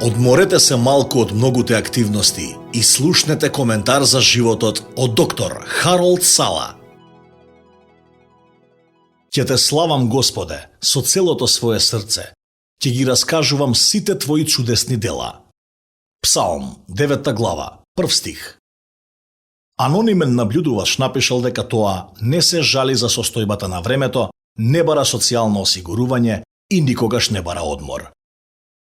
Одморете се малку од многуте активности и слушнете коментар за животот од доктор Харолд Сала. Ќе те славам, Господе, со целото свое срце. Ќе ги раскажувам сите твои чудесни дела. Псалм, 9 глава, 1 стих. Анонимен наблюдуваш напишал дека тоа не се жали за состојбата на времето, не бара социјално осигурување и никогаш не бара одмор.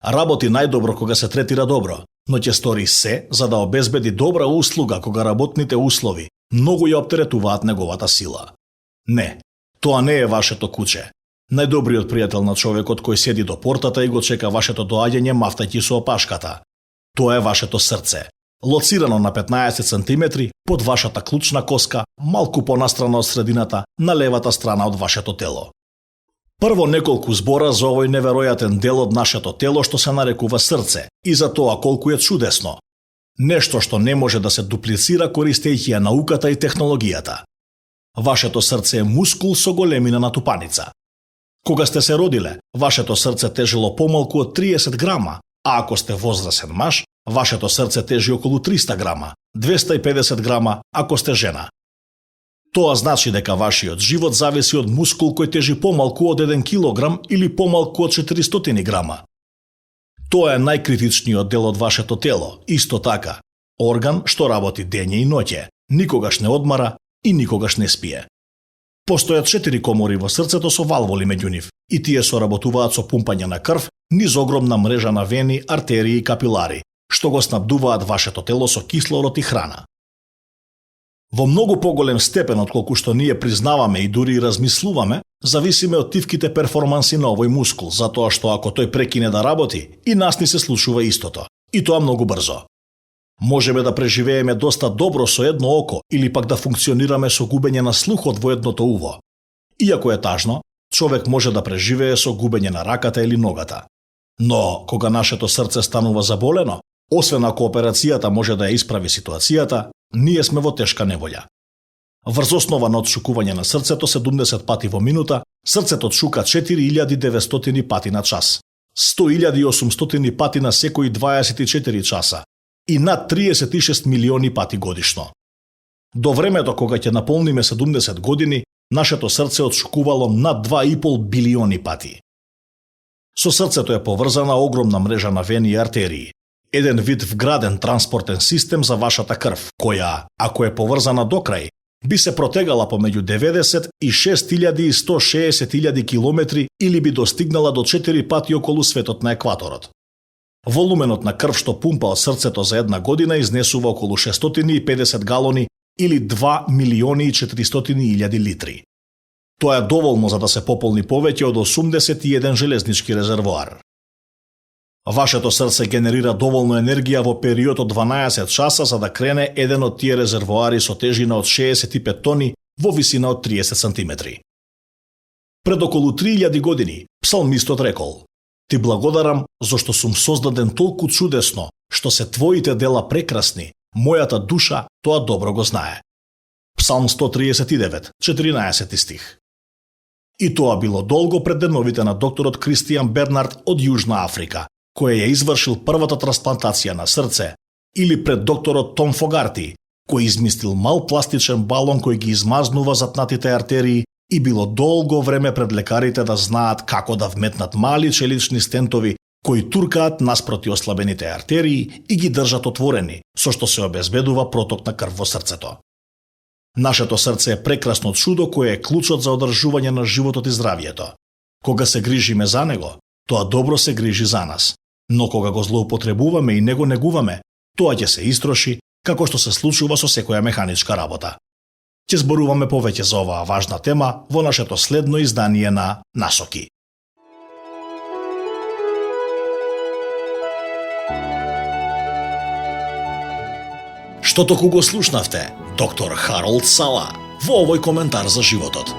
Работи најдобро кога се третира добро, но ќе стори се за да обезбеди добра услуга кога работните услови многу ја оптеретуваат неговата сила. Не, тоа не е вашето куче. Најдобриот пријател на човекот кој седи до портата и го чека вашето доаѓање мафтајќи со опашката. Тоа е вашето срце, лоцирано на 15 сантиметри под вашата клучна коска, малку понастрана од средината, на левата страна од вашето тело. Прво неколку збора за овој неверојатен дел од нашето тело што се нарекува срце и за тоа колку е чудесно. Нешто што не може да се дуплицира користејќи ја науката и технологијата. Вашето срце е мускул со големина на тупаница. Кога сте се родиле, вашето срце тежело помалку од 30 грама, а ако сте возрасен маж, вашето срце тежи околу 300 грама, 250 грама ако сте жена. Тоа значи дека вашиот живот зависи од мускул кој тежи помалку од 1 килограм или помалку од 400 грама. Тоа е најкритичниот дел од вашето тело, исто така, орган што работи дење и ноќе, никогаш не одмара и никогаш не спие. Постојат 4 комори во срцето со валволи меѓу нив и тие соработуваат со пумпање на крв низ огромна мрежа на вени, артерии и капилари, што го снабдуваат вашето тело со кислород и храна. Во многу поголем степен отколку што ние признаваме и дури и размислуваме, зависиме од тивките перформанси на овој мускул, затоа што ако тој прекине да работи, и нас ни се случува истото, и тоа многу брзо. Можеме да преживееме доста добро со едно око или пак да функционираме со губење на слухот во едното уво. Иако е тажно, човек може да преживее со губење на раката или ногата. Но кога нашето срце станува заболено, освен ако операцијата може да ја исправи ситуацијата, ние сме во тешка неволја. Врз основа на отшукување на срцето 70 пати во минута, срцето отшука 4900 пати на час, 100.800 пати на секои 24 часа и над 36 милиони пати годишно. До времето кога ќе наполниме 70 години, нашето срце отшукувало над 2,5 билиони пати. Со срцето е поврзана огромна мрежа на вени и артерии, еден вид вграден транспортен систем за вашата крв, која, ако е поврзана до крај, би се протегала помеѓу 90 и 6.160.000 километри или би достигнала до 4 пати околу светот на екваторот. Волуменот на крв што пумпа од срцето за една година изнесува околу 650 галони или 2.400.000 литри. Тоа е доволно за да се пополни повеќе од 81 железнички резервоар. Вашето срце генерира доволно енергија во период од 12 часа за да крене еден од тие резервоари со тежина од 65 тони во висина од 30 сантиметри. Пред околу 3000 години псалмистот рекол: "Ти благодарам зашто сум создаден толку чудесно, што се твоите дела прекрасни, мојата душа тоа добро го знае." Псалм 139, 14 стих. И тоа било долго пред деновите на докторот Кристијан Бернард од Јужна Африка, кој ја извршил првата трансплантација на срце, или пред докторот Том Фогарти, кој измислил мал пластичен балон кој ги измазнува затнатите артерии, и било долго време пред лекарите да знаат како да вметнат мали челични стентови кои туркаат наспроти ослабените артерии и ги држат отворени, со што се обезбедува проток на крв во срцето. Нашето срце е прекрасно чудо кое е клучот за одржување на животот и здравието. Кога се грижиме за него, тоа добро се грижи за нас. Но кога го злоупотребуваме и не го негуваме, тоа ќе се истроши, како што се случува со секоја механичка работа. Ќе зборуваме повеќе за оваа важна тема во нашето следно издание на Насоки. Што току го слушнавте, доктор Харолд Сала, во овој коментар за животот.